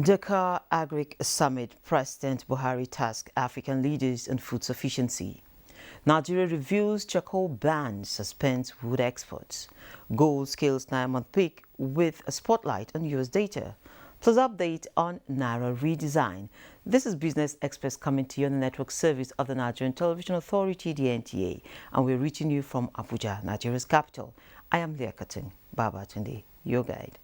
Dakar Agric Summit, President Buhari tasked African leaders on food sufficiency. Nigeria reviews charcoal ban, suspends wood exports. Gold scales 9-month peak with a spotlight on US data. Plus update on Naira redesign. This is Business Express coming to you on the network service of the Nigerian Television Authority, the NTA, and we're reaching you from Abuja, Nigeria's capital. I am Leah Katung, Baba Tunde, your guide.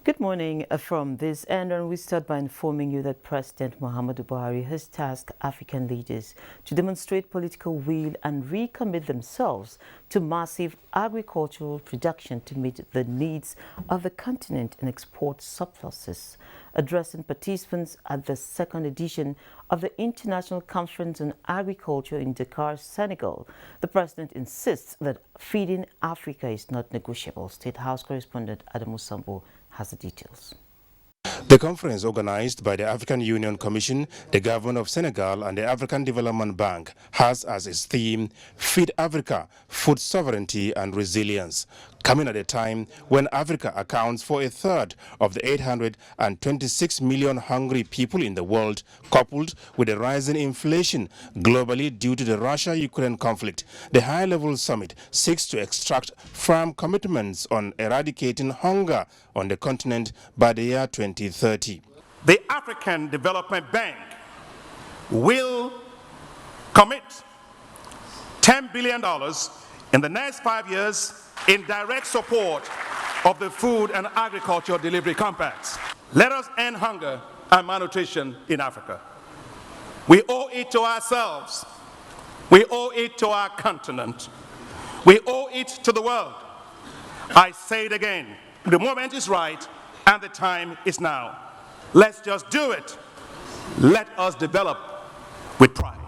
Good morning from this end, and we start by informing you that President Muhammadu Buhari has tasked African leaders to demonstrate political will and recommit themselves to massive agricultural production to meet the needs of the continent and export surpluses. Addressing participants at the second edition of the International Conference on Agriculture in Dakar, Senegal, the president insists that feeding Africa is not negotiable. State House correspondent Adamu Sambo has the details. The conference, organized by the African Union Commission, the government of Senegal and the African Development Bank, has as its theme Feed Africa, Food Sovereignty and Resilience, coming at a time when Africa accounts for a third of the 826 million hungry people in the world, coupled with a rising inflation globally due to the Russia-Ukraine conflict. The high-level summit seeks to extract firm commitments on eradicating hunger on the continent by the year 2030. The African Development Bank will commit $10 billion in the next 5 years in direct support of the Food and Agriculture Delivery Compacts. Let us end hunger and malnutrition in Africa. We owe it to ourselves. We owe it to our continent. We owe it to the world. I say it again, the moment is right and the time is now. Let's just do it. Let us develop with pride.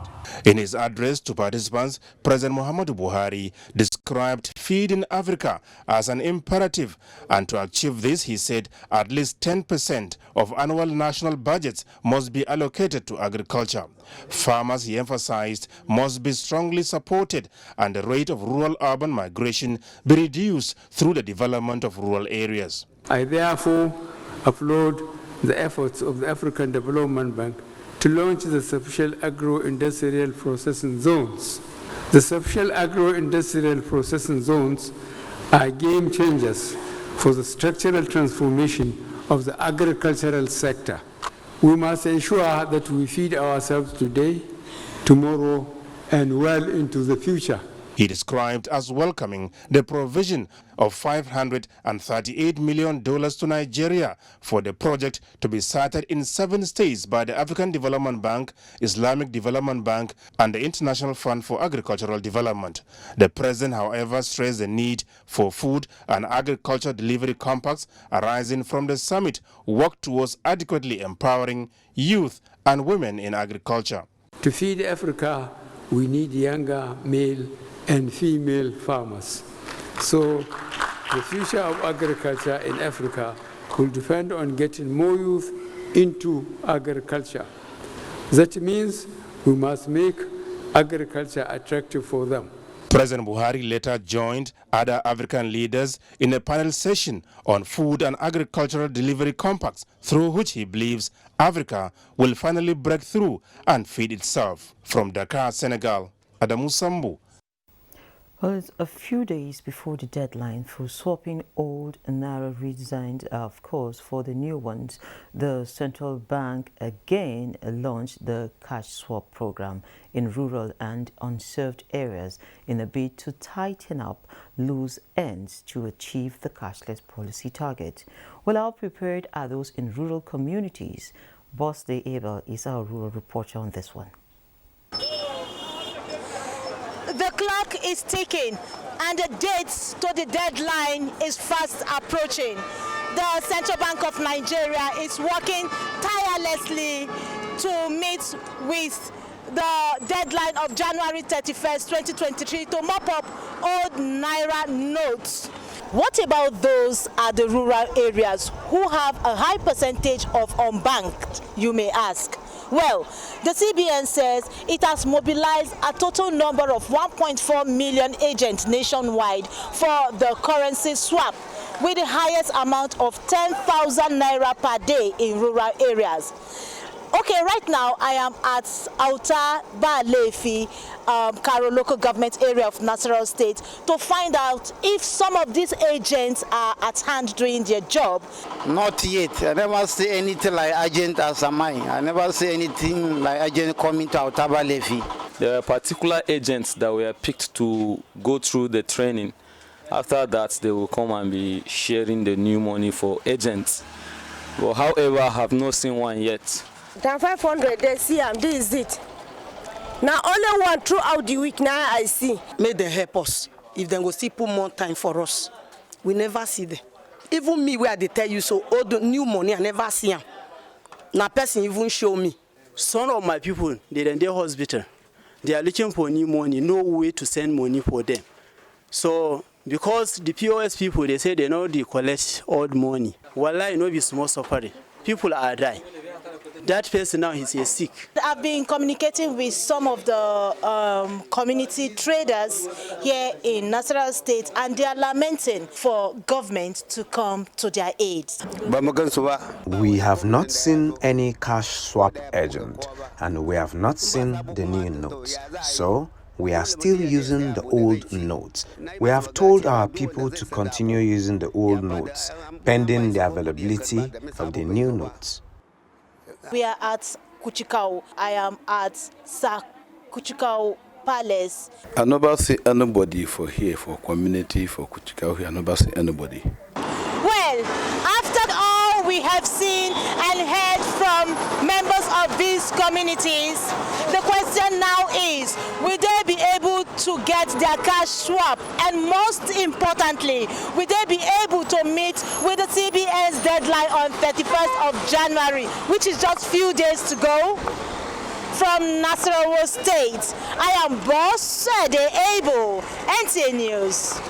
In his address to participants, President Muhammadu Buhari described feeding Africa as an imperative, and to achieve this, he said at least 10% of annual national budgets must be allocated to agriculture. Farmers, he emphasized, must be strongly supported and the rate of rural-urban migration be reduced through the development of rural areas. I therefore applaud the efforts of the African Development Bank to launch the Sufficient Agro-Industrial Processing Zones. The Sufficient Agro-Industrial Processing Zones are game changers for the structural transformation of the agricultural sector. We must ensure that we feed ourselves today, tomorrow, and well into the future. He described as welcoming the provision of $538 million to Nigeria for the project to be started in 7 states by the African Development Bank, Islamic Development Bank, and the International Fund for Agricultural Development. The president, however, stressed the need for food and agriculture delivery compacts arising from the summit work towards adequately empowering youth and women in agriculture. To feed Africa, we need younger male and female farmers. So the future of agriculture in Africa will depend on getting more youth into agriculture. That means we must make agriculture attractive for them. President Buhari later joined other African leaders in a panel session on food and agricultural delivery compacts, through which he believes Africa will finally break through and feed itself. From Dakar, Senegal, Adamu Sambu. Well, it's a few days before the deadline for swapping old Naira redesigned, of course, for the new ones. The central bank again launched the cash swap program in rural and unserved areas in a bid to tighten up loose ends to achieve the cashless policy target. Well, how prepared are those in rural communities? Bosde Abel is our rural reporter on this one. The clock is ticking and the date to the deadline is fast approaching. The Central Bank of Nigeria is working tirelessly to meet with the deadline of January 31st, 2023 to mop up old Naira notes. What about those at the rural areas who have a high percentage of unbanked, you may ask? Well, the CBN says it has mobilized a total number of 1.4 million agents nationwide for the currency swap, with the highest amount of 10,000 naira per day in rural areas. Okay, right now I am at Auta Balefi, Karo local government area of Nasarawa State, to find out if some of these agents are at hand doing their job. Not yet. I never see anything like agent as a mine. I never see anything like agent coming to Auta Balefi. There are particular agents that were picked to go through the training. After that, they will come and be sharing the new money for agents. But however, I have not seen one yet. Then 500, they see them, this is it. Now only one throughout the week now I see. May they help us. If they go still put more time for us. We never see them. Even me where they tell you so all the new money I never see them. Now person even show me. Some of my people, they're in the hospital. They are looking for new money, no way to send money for them. So because the POS people, they say they know they collect old money. Wallah, you know, be small suffering. People are dying. That person now is sick. I've been communicating with some of the community traders here in Nasarawa State, and they are lamenting for government to come to their aid. We have not seen any cash swap agent, and we have not seen the new notes. So we are still using the old notes. We have told our people to continue using the old notes, pending the availability of the new notes. We are at Kuchikau. I am at Kuchikau Palace. I never see anybody for here, for community, for Kuchikau here. I never see anybody. Well, after all we have seen and heard from members of these communities, the question now is, will they be able to get their cash swap? And most importantly, will they be able to meet with the CBN's deadline on 31st of January, which is just few days to go? From Nasarawa State, I am Bosde Abel, NTA News.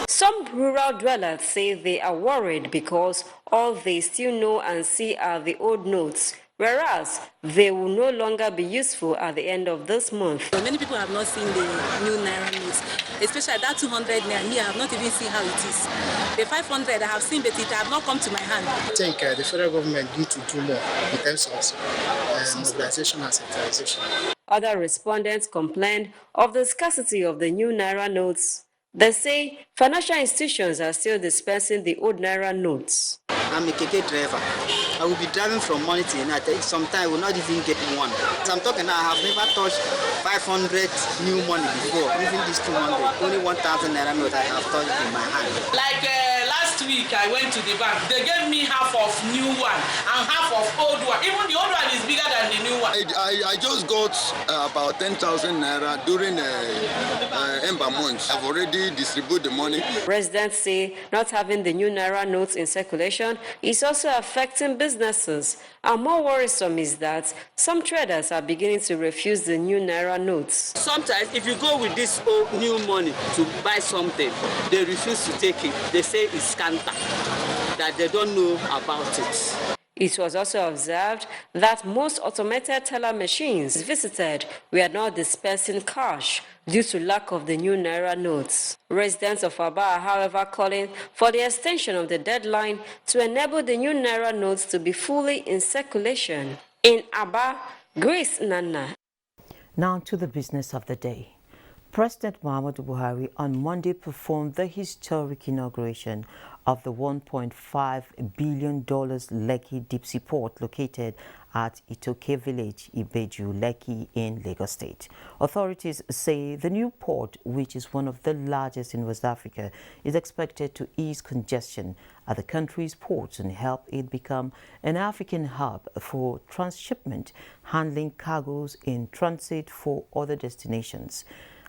Some rural dwellers say they are worried because all they still know and see are the old notes, whereas they will no longer be useful at the end of this month. Many people have not seen the new Naira notes, especially that 200 Naira. Me, I have not even seen how it is. The 500 I have seen, but it have not come to my hand. I think the federal government need to do more in terms of mobilization and centralization. Other respondents complained of the scarcity of the new Naira notes. They say financial institutions are still dispensing the old Naira notes. I'm a KK driver. I will be driving from morning to night. Sometimes I will not even get one. So I'm talking now, I have never touched 500 new money before, even this 200. Only 1,000 Naira note I have touched in my hand. Like last week I went to the bank. They gave me half of new one and half of old one. Even the old one is bigger than the new one. I just got about 10,000 Naira during Ember months. I've already distributed the money. Residents say not having the new Naira notes in circulation is also affecting businesses. And more worrisome is that some traders are beginning to refuse the new Naira notes. Sometimes if you go with this old new money to buy something, they refuse to take it. They say it's scanta, that they don't know about it. It was also observed that most automated teller machines visited were not dispensing cash due to lack of the new Naira notes. Residents of Aba are, however, calling for the extension of the deadline to enable the new Naira notes to be fully in circulation. In Aba, Grace Nana. Now to the business of the day. President Muhammadu Buhari on Monday performed the historic inauguration of the $1.5 billion Lekki Deep-Sea Port located at Itoke Village, Ibeju, Lekki in Lagos State. Authorities say the new port, which is one of the largest in West Africa, is expected to ease congestion at the country's ports and help it become an African hub for transshipment, handling cargoes in transit for other destinations.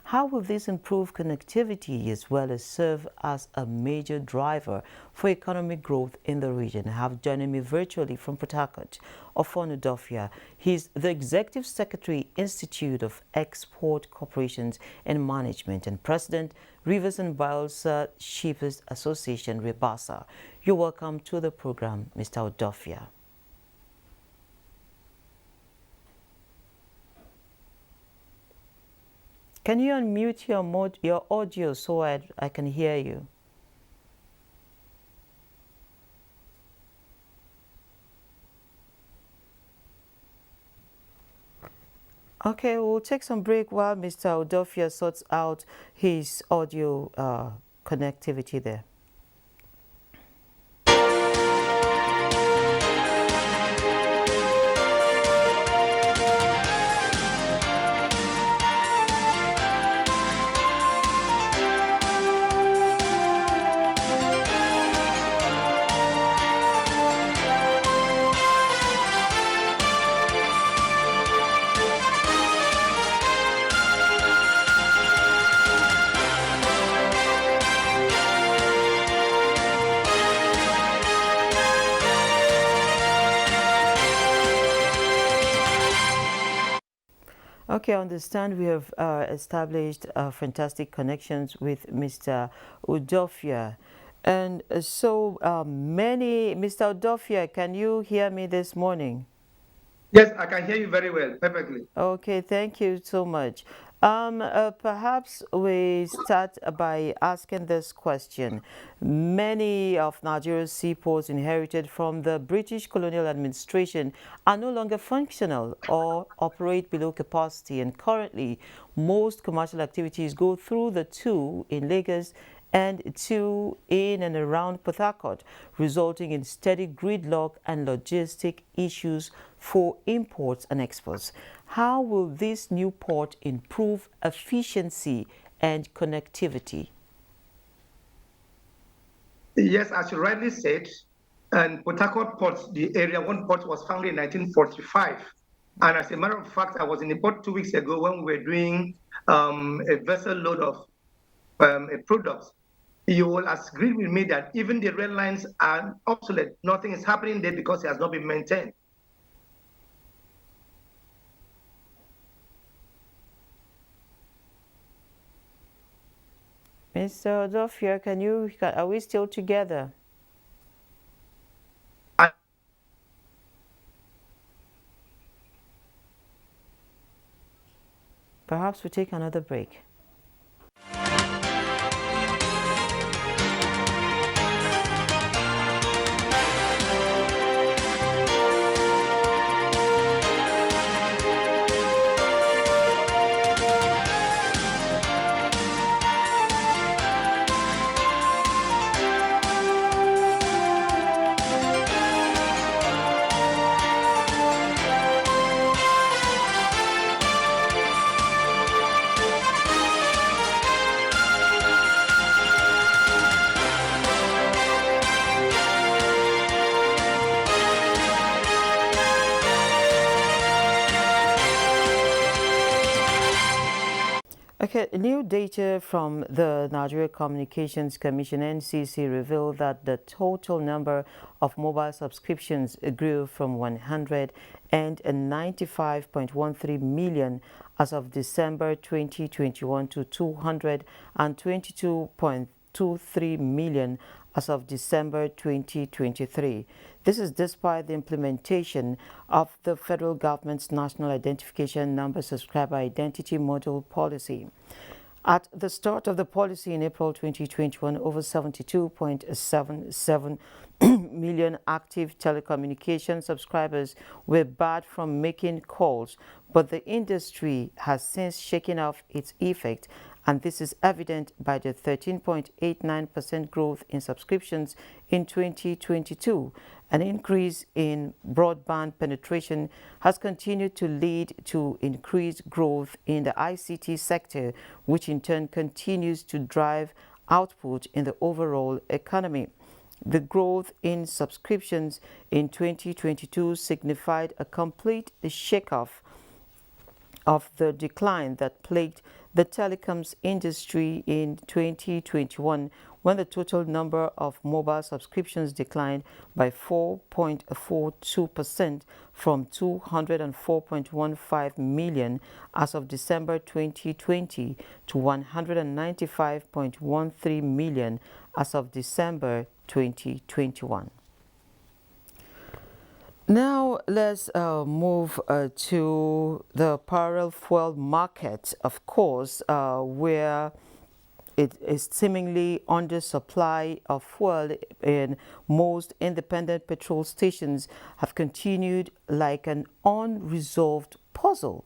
How will this improve connectivity as well as serve as a major driver for economic growth in the region? I have joining me virtually from Port Harcourt, Ofonu Dofia. He's the Executive Secretary, Institute of Export Corporations and Management, and President, Rivers and Bayelsa Shippers Association, Ribasa. You're welcome to the program, Mr. Odofia. Can you unmute your audio so I can hear you? Okay, we'll take some break while Mr. Odofia sorts out his audio connectivity there. Okay, I understand we have established fantastic connections with Mr. Odofia. And so Mr. Odofia, can you hear me this morning? Yes, I can hear you very well, perfectly. Okay, thank you so much. Perhaps we start by asking this question. Many of Nigeria's seaports inherited from the British colonial administration are no longer functional or operate below capacity, and currently most commercial activities go through the two in Lagos and two in and around Port Harcourt, resulting in steady gridlock and logistic issues for imports and exports. How will this new port improve efficiency and connectivity? Yes, as you rightly said, and Port Harcourt Port, the Area 1 port was founded in 1945. And as a matter of fact, I was in the port 2 weeks ago when we were doing a vessel load of products. You will agree with me that even the rail lines are obsolete. Nothing is happening there because it has not been maintained. Mr. Odofia, are we still together? Perhaps we take another break. Okay, new data from the Nigeria Communications Commission, NCC, revealed that the total number of mobile subscriptions grew from 195.13 million as of December 2021 to 222.23 million as of December 2023. This is despite the implementation of the federal government's National Identification Number Subscriber Identity Model policy. At the start of the policy in April 2021, over 72.77 million active telecommunication subscribers were barred from making calls, but the industry has since shaken off its effect, and this is evident by the 13.89% growth in subscriptions in 2022. An increase in broadband penetration has continued to lead to increased growth in the ICT sector, which in turn continues to drive output in the overall economy. The growth in subscriptions in 2022 signified a complete shake-off of the decline that plagued the telecoms industry in 2021, when the total number of mobile subscriptions declined by 4.42% from 204.15 million as of December 2020 to 195.13 million as of December 2021. Now let's move to the parallel fuel market, of course, where it is seemingly under supply of fuel, and most independent petrol stations have continued like an unresolved puzzle.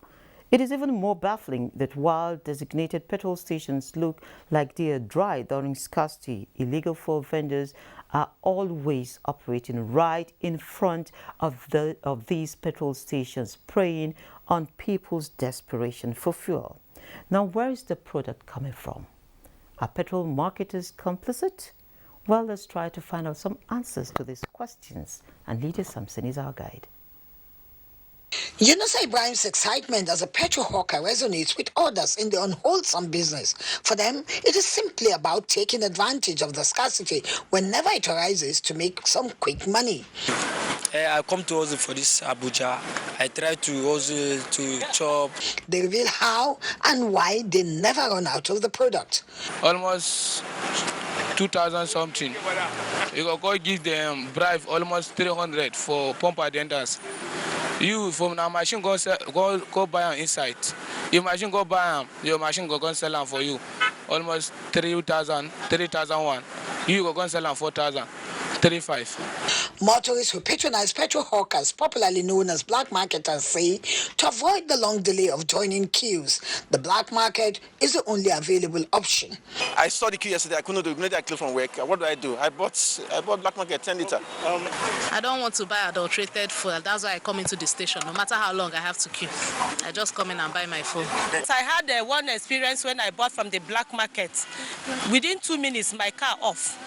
It is even more baffling that while designated petrol stations look like they are dry during scarcity, illegal fuel vendors are always operating right in front of these petrol stations, preying on people's desperation for fuel. Now, where is the product coming from? Are petrol marketers complicit? Well, let's try to find out some answers to these questions, and Lydia Sampson is our guide. Yunusa Ibrahim's excitement as a petrol hawker resonates with others in the unwholesome business. For them, it is simply about taking advantage of the scarcity whenever it arises to make some quick money. I come to Ozu for this Abuja. I try to Ozu to chop. They reveal how and why they never run out of the product. Almost 2,000 something. You go give them bribe almost 300 for pump addendums. You from the machine go buy them inside. Your machine go buy them, your machine go sell them for you. Almost 3,000, 3,001. You go sell them 4,000. 35. Motorists who patronize petrol hawkers, popularly known as black marketers, say to avoid the long delay of joining queues, the black market is the only available option. I saw the queue yesterday. I couldn't do it. Immediately I came from work. What do? I bought black market 10 liter. I don't want to buy adulterated fuel. That's why I come into the station. No matter how long I have to queue, I just come in and buy my fuel. I had one experience when I bought from the black market. Within 2 minutes, my car off.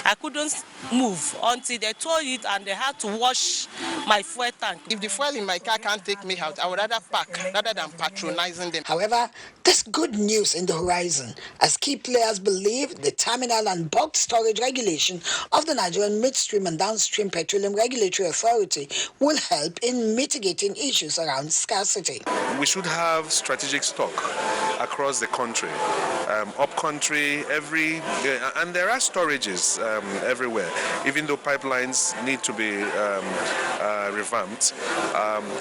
I couldn't move until they towed it and they had to wash my fuel tank. If the fuel in my car can't take me out, I would rather park rather than patronizing them. However, there's good news in the horizon, as key players believe the terminal and bulk storage regulation of the Nigerian Midstream and Downstream Petroleum Regulatory Authority will help in mitigating issues around scarcity. We should have strategic stock across the country, up country, and there are storages everywhere, even though pipelines need to be revamped.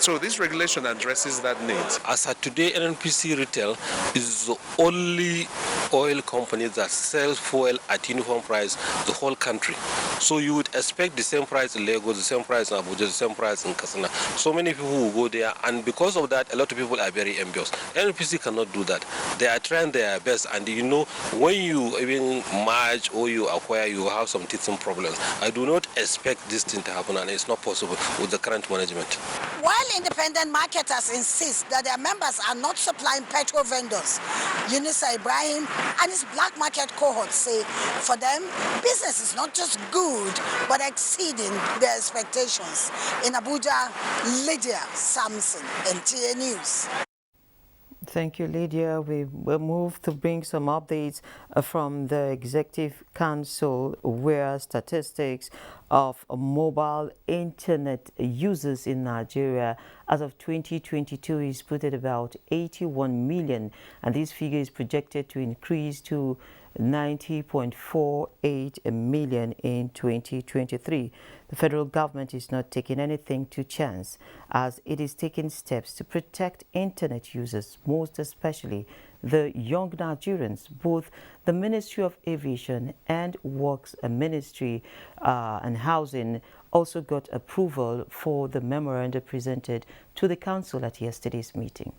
So this regulation addresses that need. As of today, NNPC Retail is the only oil company that sells fuel at uniform price the whole country. So you would expect the same price in Lagos, the same price in Abuja, the same price in Katsina. So many people will go there, and because of that, a lot of people are very envious. NNPC cannot do that. They are trying their best, and when you even merge or you acquire, you have some teething problems. I do not expect this thing to happen, and it's not possible with the current management. While independent marketers insist that their members are not supplying petrol vendors, Yunusa Ibrahim and his black market cohort say for them, business is not just good, but exceeding their expectations. In Abuja, Lydia Sampson, NTA News. Thank you, Lydia. We will move to bring some updates from the Executive Council, where statistics of mobile internet users in Nigeria as of 2022 is put at about 81 million, and this figure is projected to increase to 90.48 million in 2023. The federal government is not taking anything to chance, as it is taking steps to protect internet users, most especially the young Nigerians. Both the Ministry of Aviation and Works Ministry and Housing also got approval for the memorandum presented to the Council at yesterday's meeting.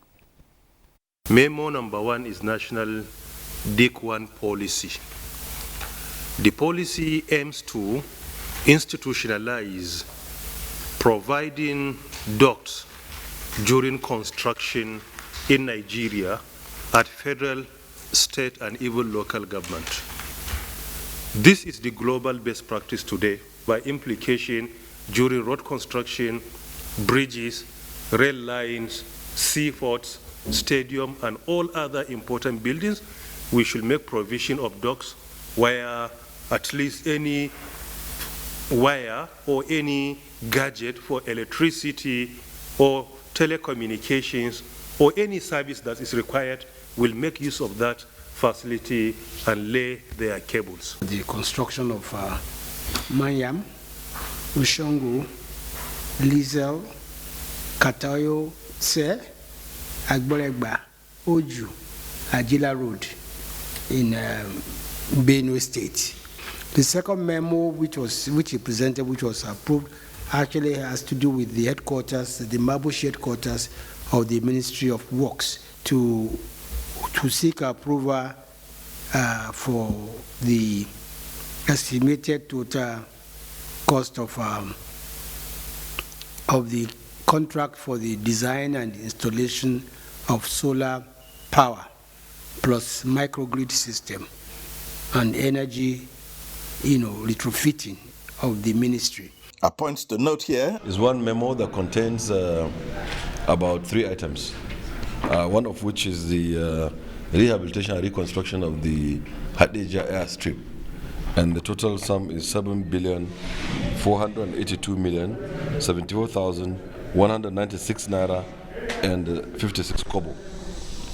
Memo number 1 is National DIC 1 policy. The policy aims to institutionalize providing docks during construction in Nigeria at federal, state, and even local government. This is the global best practice today. By implication, during road construction, bridges, rail lines, seaports, stadium, and all other important buildings, we should make provision of docks where at least any wire or any gadget for electricity or telecommunications or any service that is required will make use of that facility and lay their cables. The construction of Manyam, Ushongu, Lizel, Katayo, Se, Agbolegba, Oju, Ajila Road in Benue State. The second memo which he presented, which was approved, actually has to do with the headquarters, the Mabushi headquarters of the Ministry of Works to seek approval for the estimated total cost of the contract for the design and installation of solar power plus microgrid system and energy, retrofitting of the ministry. A point to note here is one memo that contains about 3 items, one of which is the rehabilitation and reconstruction of the Hadejia airstrip, and the total sum is 7,482,074,196 naira and 56 kobo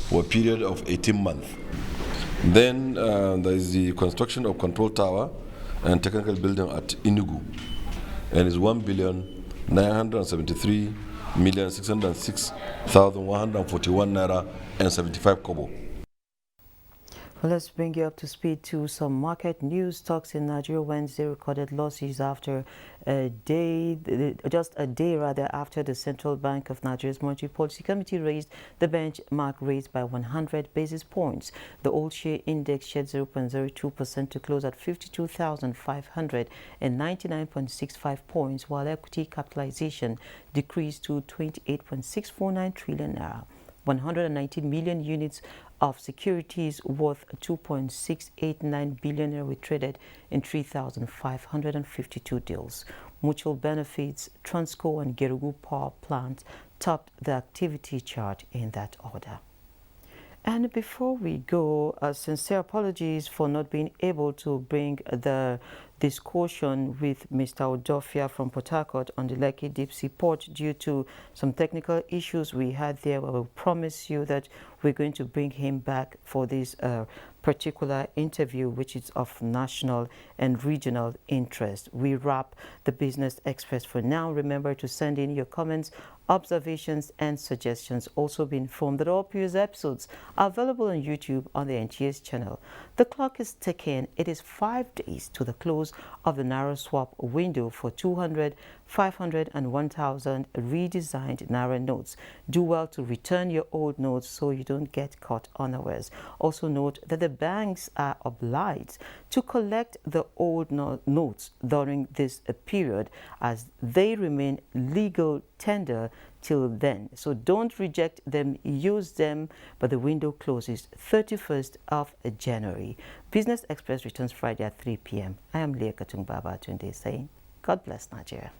for a period of 18 months. Then there is the construction of control tower and technical building at Enugu, and is 1,973,606,141 naira and 75 kobo. Well, let's bring you up to speed to some market news. Stocks in Nigeria Wednesday recorded losses after just a day after the Central Bank of Nigeria's Monetary Policy Committee raised the benchmark rate by 100 basis points. The All Share Index shed 0.02% to close at 52,599.65 points, while equity capitalization decreased to 28.649 trillion naira. 119 million units of securities worth 2.689 billion were traded in 3,552 deals. Mutual Benefits, Transco, and Gerugu Power Plant topped the activity chart in that order. And before we go, sincere apologies for not being able to bring the discussion with Mr. Odofia from Port Harcourt on the Lekki Deep Sea Port due to some technical issues we had there. I will promise you that we're going to bring him back for this particular interview, which is of national and regional interest. We wrap the Business Express for now. Remember to send in your comments, observations, and suggestions. Also be informed that all previous episodes are available on YouTube on the NTS channel. The clock is ticking. It is 5 days to the close of the Naira swap window for 200, 500, and 1,000 redesigned Naira notes. Do well to return your old notes so you don't get caught unawares. Also note that the banks are obliged to collect the old notes during this period as they remain legal tender till then. So don't reject them, use them, but the window closes 31st of January. Business Express returns Friday at 3 p.m. I am Leah Katung Baba Tunde saying, God bless Nigeria.